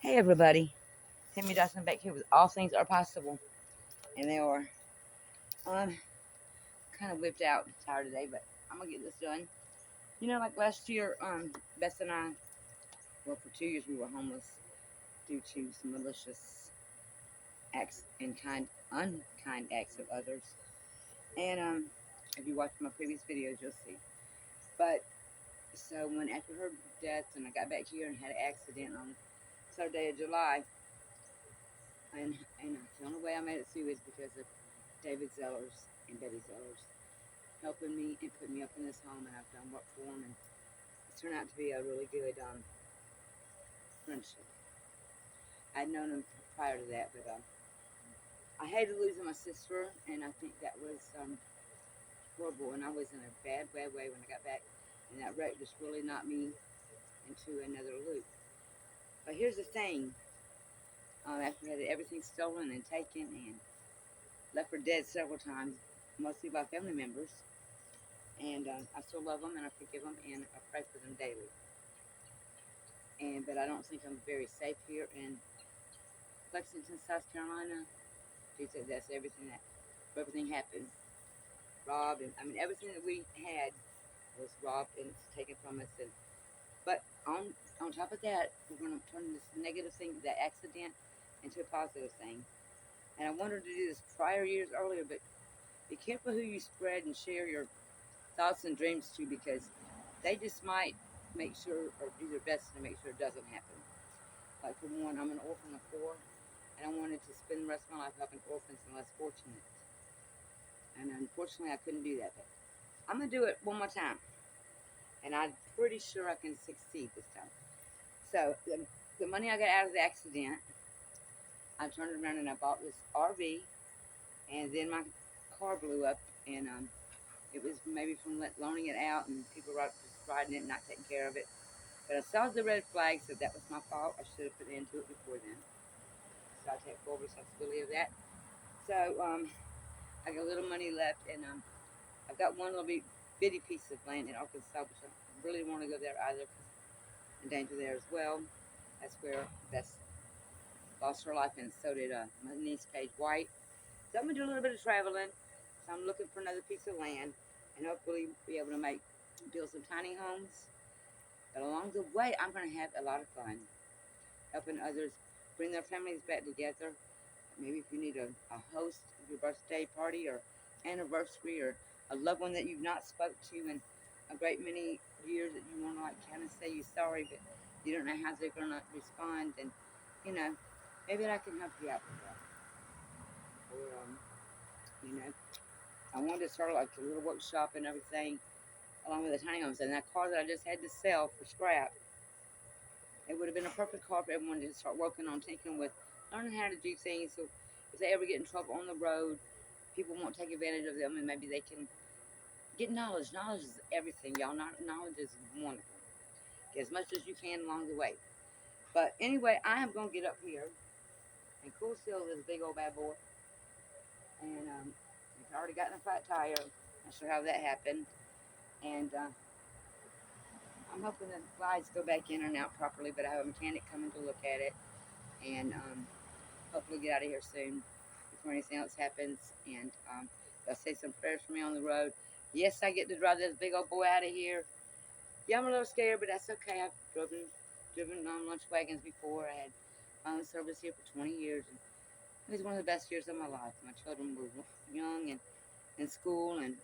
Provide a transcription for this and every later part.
Hey everybody, Timmy Dawson back here with All Things Are Possible, and they are. I'm kind of whipped out, tired today, but I'm gonna get this done. Like last year, Beth and I, well, for 2 years we were homeless due to some malicious acts and unkind acts of others. And if you watch my previous videos, you'll see. But so when after her death, and I got back here and had an accident on the 3rd day of July, and the only way I made it through is because of David Zellers and Betty Zellers helping me and putting me up in this home, and I've done work for them, and it's turned out to be a really good friendship. I'd known them prior to that, but I hated losing my sister, and I think that was horrible, and I was in a bad way when I got back, and that wreck just really knocked me into another loop. But here's the thing, after I had everything stolen and taken and left for dead several times, mostly by family members, and I still love them and I forgive them and I pray for them daily. But I don't think I'm very safe here in Lexington, South Carolina. She said that's everything happened. Robbed, and I mean everything that we had was robbed and taken from us. But on top of that, we're going to turn this negative thing, that accident, into a positive thing. And I wanted to do this prior years earlier, but be careful who you spread and share your thoughts and dreams to, because they just might make sure or do their best to make sure it doesn't happen. Like for one, I'm an orphan of 4, and I wanted to spend the rest of my life helping orphans and less fortunate. And unfortunately, I couldn't do that. But I'm gonna do it one more time, and I'm pretty sure I can succeed this time. So the money I got out of the accident, I turned around and I bought this RV, and then my car blew up, and it was maybe from loaning it out and people just riding it and not taking care of it. But I saw the red flag, so that was my fault. I should have put an end to it before then. So I take full responsibility of that. So I got a little money left, and I've got one little bitty piece of land in Arkansas, which I really don't want to go there either. In danger there as well. That's where Beth lost her life, and so did my niece Paige White. So I'm gonna do a little bit of traveling. So I'm looking for another piece of land, and hopefully be able to build some tiny homes. But along the way, I'm gonna have a lot of fun helping others bring their families back together. Maybe if you need a host of your birthday party or anniversary, or a loved one that you've not spoke to in a great many years, that you want to kind of say you're sorry, but you don't know how they're going to respond, and you know, maybe I can help you out with that. Or I wanted to start like a little workshop and everything along with the tiny homes, and that car that I just had to sell for scrap, it would have been a perfect car for everyone to start working on, tinkering with, learning how to do things. So if they ever get in trouble on the road, people won't take advantage of them, and maybe they can get knowledge. Knowledge is everything, y'all. Knowledge is wonderful. Get as much as you can along the way. But anyway, I am going to get up here and cool seal this big old bad boy. And it's already gotten a flat tire. Not sure how that happened. And I'm hoping the glides go back in and out properly, but I have a mechanic coming to look at it. And hopefully get out of here soon before anything else happens. And they'll say some prayers for me on the road. Yes, I get to drive this big old boy out of here. Yeah, I'm a little scared, but that's okay. I've driven lunch wagons before. I had phone service here for 20 years, and it was one of the best years of my life. My children were young and in school and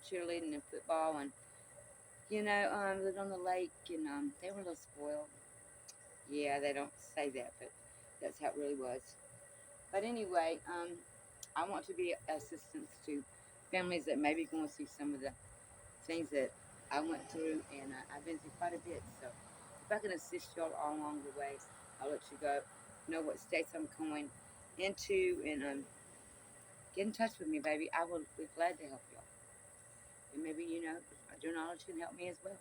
cheerleading and football, and lived on the lake, and they were a little spoiled. Yeah, they don't say that, but that's how it really was. But anyway, I want to be assistance to families that may be going through some of the things that I went through, and I've been through quite a bit. So if I can assist y'all all along the way, I'll let you know what states I'm going into, and get in touch with me, baby. I will be glad to help y'all. And maybe, your knowledge can help me as well.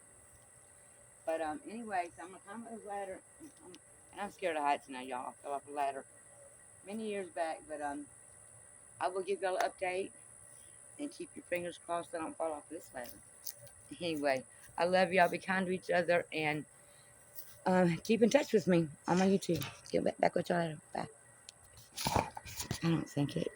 But anyway, so I'm going to climb this ladder, and I'm scared of heights now, y'all. I fell off a ladder many years back, but I will give y'all an update, and keep your fingers crossed that I don't fall off this ladder. Anyway, I love y'all. Be kind to each other, and Keep in touch with me on my YouTube. Get back with y'all later. Bye. I don't think it.